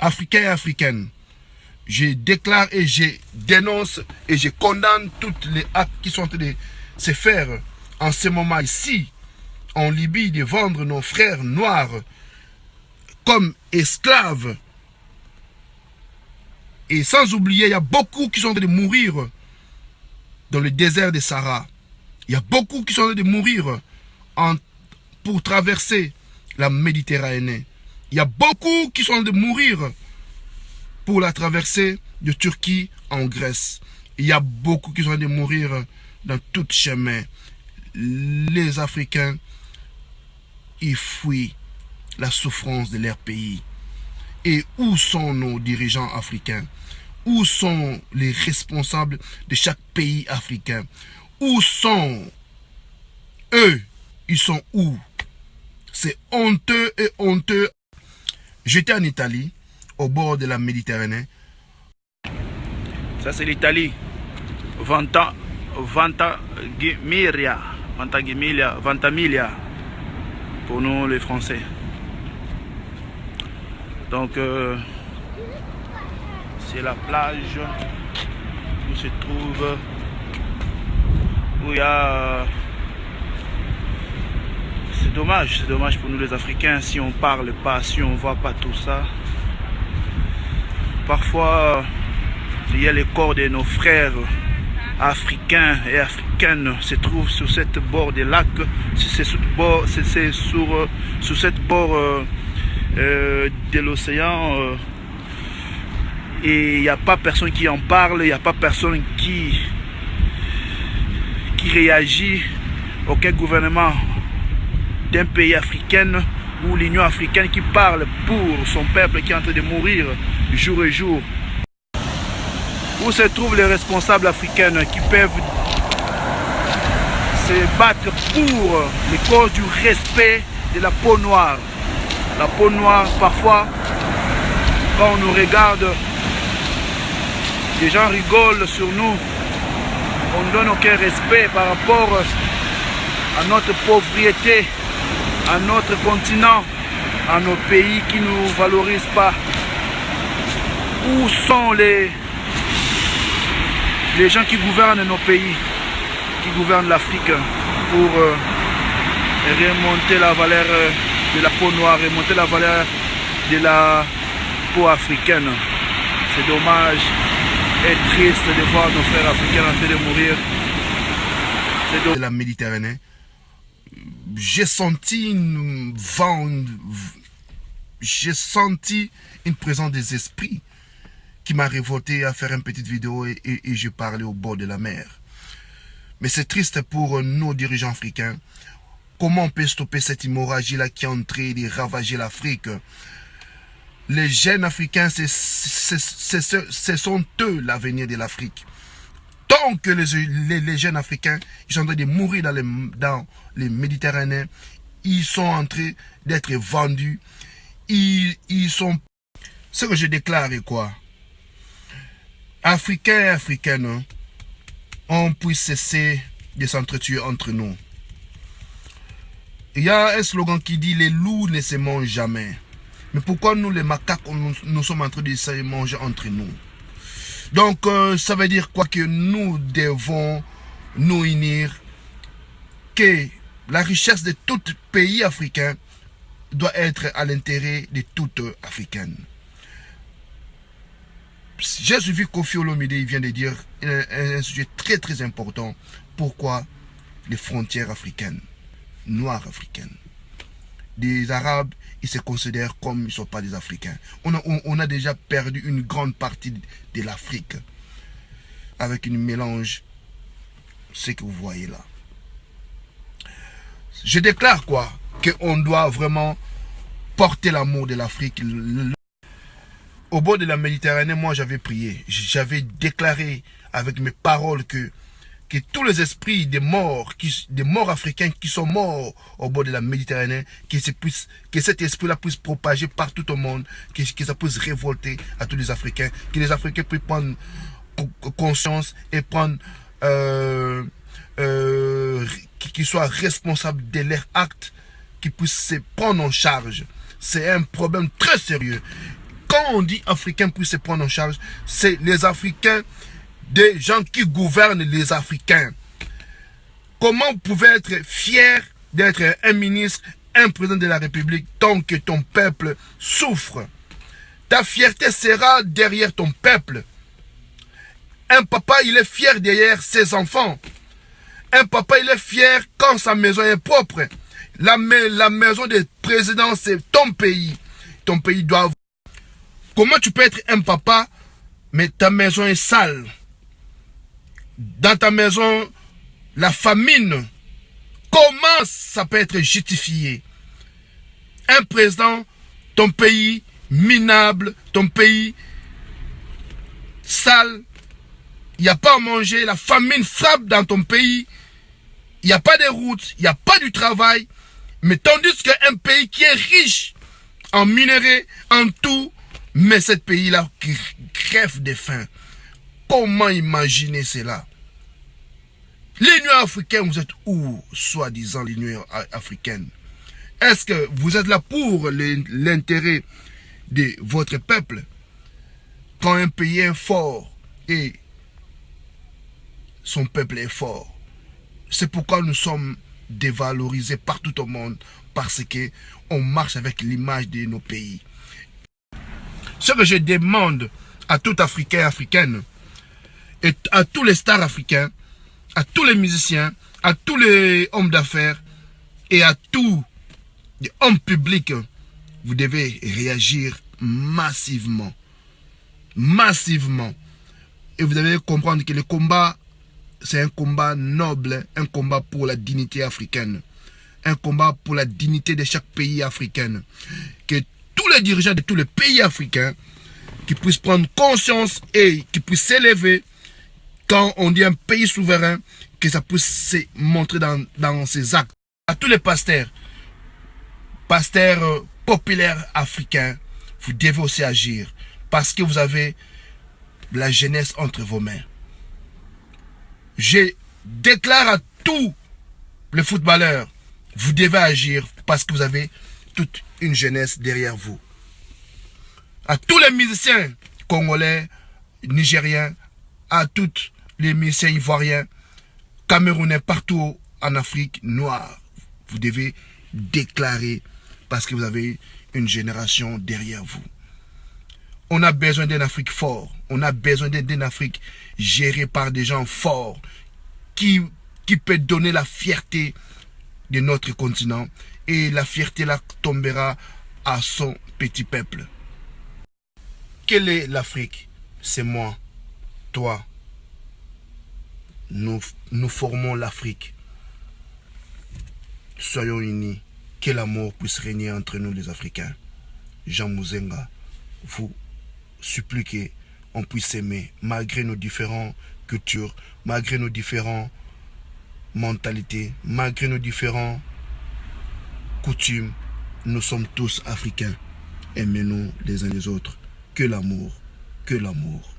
Africains et africaines, je déclare et je dénonce et je condamne tous les actes qui sont en train de se faire en ce moment ici, en Libye, de vendre nos frères noirs comme esclaves. Et sans oublier, il y a beaucoup qui sont en train de mourir dans le désert de Sahara. Il y a beaucoup qui sont en train de mourir pour traverser la Méditerranée. Il y a beaucoup qui sont en train de mourir pour la traversée de Turquie en Grèce. Il y a beaucoup qui sont en train de mourir dans tout chemin. Les Africains, ils fuient la souffrance de leur pays. Et où sont nos dirigeants africains? Où sont les responsables de chaque pays africain? Où sont eux? Ils sont où? C'est honteux et honteux. J'étais en Italie, au bord de la Méditerranée. Ça c'est l'Italie. Ventimiglia pour nous les Français. Donc c'est la plage où se trouve, où il y a... C'est dommage pour nous les Africains si on parle pas, si on voit pas tout ça. Parfois il y a les corps de nos frères africains et africaines se trouvent sur cette bord des lacs, sur cette bord de l'océan, et il n'y a pas personne qui en parle, il n'y a pas personne qui réagit, aucun gouvernement d'un pays africain ou l'Union africaine qui parle pour son peuple qui est en train de mourir jour et jour. Où se trouvent les responsables africains qui peuvent se battre pour le cause du respect de la peau noire? La peau noire, parfois, quand on nous regarde, les gens rigolent sur nous. On ne donne aucun respect par rapport à notre pauvreté, à notre continent, à nos pays qui ne nous valorisent pas. Où sont les gens qui gouvernent nos pays, qui gouvernent l'Afrique pour remonter la valeur de la peau noire, remonter la valeur de la peau africaine? C'est dommage et triste de voir nos frères africains en train de mourir. De la Méditerranée, j'ai senti une présence des esprits qui m'a révolté à faire une petite vidéo et je parlais au bord de la mer. Mais c'est triste pour nos dirigeants africains. Comment on peut stopper cette hémorragie-là qui est en train de ravager l'Afrique? Les jeunes africains, ce sont eux l'avenir de l'Afrique. Tant que les jeunes africains, ils sont en train de mourir dans les Méditerranéens, ils sont en train d'être vendus. Ils sont... Ce que je déclare est quoi? Africains et africaines, on puisse cesser de s'entretuer entre nous. Il y a un slogan qui dit les loups ne se mangent jamais. Mais pourquoi nous les macaques, nous sommes en train de se manger entre nous? Donc ça veut dire quoi? Que nous devons nous unir, que la richesse de tout pays africain doit être à l'intérêt de toute africaine. J'ai suivi Koffi Olomide, il vient de dire un sujet très très important. Pourquoi les frontières africaines, noires africaines? Des Arabes, ils se considèrent comme ils ne sont pas des Africains. On a déjà perdu une grande partie de l'Afrique avec une mélange, ce que vous voyez là. Je déclare quoi? Qu'on doit vraiment porter l'amour de l'Afrique. Au bord de la Méditerranée, moi j'avais prié, j'avais déclaré avec mes paroles que tous les esprits des morts africains qui sont morts au bord de la Méditerranée, que cet esprit-là puisse propager partout au monde, que ça puisse révolter à tous les Africains, que les Africains puissent prendre conscience et prendre, qu'ils soient responsables de leurs actes, qu'ils puissent se prendre en charge. C'est un problème très sérieux. quand on dit Africains puissent se prendre en charge, c'est les Africains, des gens qui gouvernent les Africains. Comment vous pouvez être fier d'être un ministre, un président de la République tant que ton peuple souffre? Ta fierté sera derrière ton peuple. Un papa, il est fier derrière ses enfants. Un papa, il est fier quand sa maison est propre. La maison des présidents, c'est ton pays. Ton pays doit... Comment tu peux être un papa, mais ta maison est sale? Dans ta maison, la famine. Comment ça peut être justifié? Un président, ton pays minable, ton pays sale, il n'y a pas à manger, la famine frappe dans ton pays, il n'y a pas de routes, il n'y a pas du travail, mais tandis qu'un pays qui est riche en minerais, en tout, mais ce pays-là crève de faim. Comment imaginer cela? L'Union africaine, vous êtes où, soi-disant l'Union africaine? Est-ce que vous êtes là pour l'intérêt de votre peuple? Quand un pays est fort et son peuple est fort, c'est pourquoi nous sommes dévalorisés partout au monde, parce que on marche avec l'image de nos pays. Ce que je demande à tout Africain et Africaine, et à tous les stars africains, à tous les musiciens, à tous les hommes d'affaires et à tous les hommes publics, vous devez réagir massivement. Massivement. Et vous devez comprendre que le combat, c'est un combat noble, un combat pour la dignité africaine. Un combat pour la dignité de chaque pays africain. Que tous les dirigeants de tous les pays africains qui puissent prendre conscience et qui puissent s'élever quand on dit un pays souverain, que ça puisse se montrer dans ses actes. À tous les pasteurs populaires africains, vous devez aussi agir parce que vous avez la jeunesse entre vos mains. Je déclare à tous les footballeurs, vous devez agir parce que vous avez toute une jeunesse derrière vous. À tous les musiciens congolais, nigériens, à tous les musiciens ivoiriens, camerounais, partout en Afrique noire, vous devez déclarer parce que vous avez une génération derrière vous. On a besoin d'une Afrique forte. On a besoin d'une Afrique gérée par des gens forts qui peut donner la fierté de notre continent. Et la fierté là tombera à son petit peuple. Quelle est l'Afrique? C'est moi, toi. Nous formons l'Afrique. Soyons unis. Que l'amour puisse régner entre nous les Africains. Jean Mouzenga vous supplie qu'on puisse s'aimer malgré nos différentes cultures, malgré nos différentes mentalités, malgré nos différentes coutumes. Nous sommes tous Africains. Aimez-nous les uns les autres. Que l'amour, que l'amour.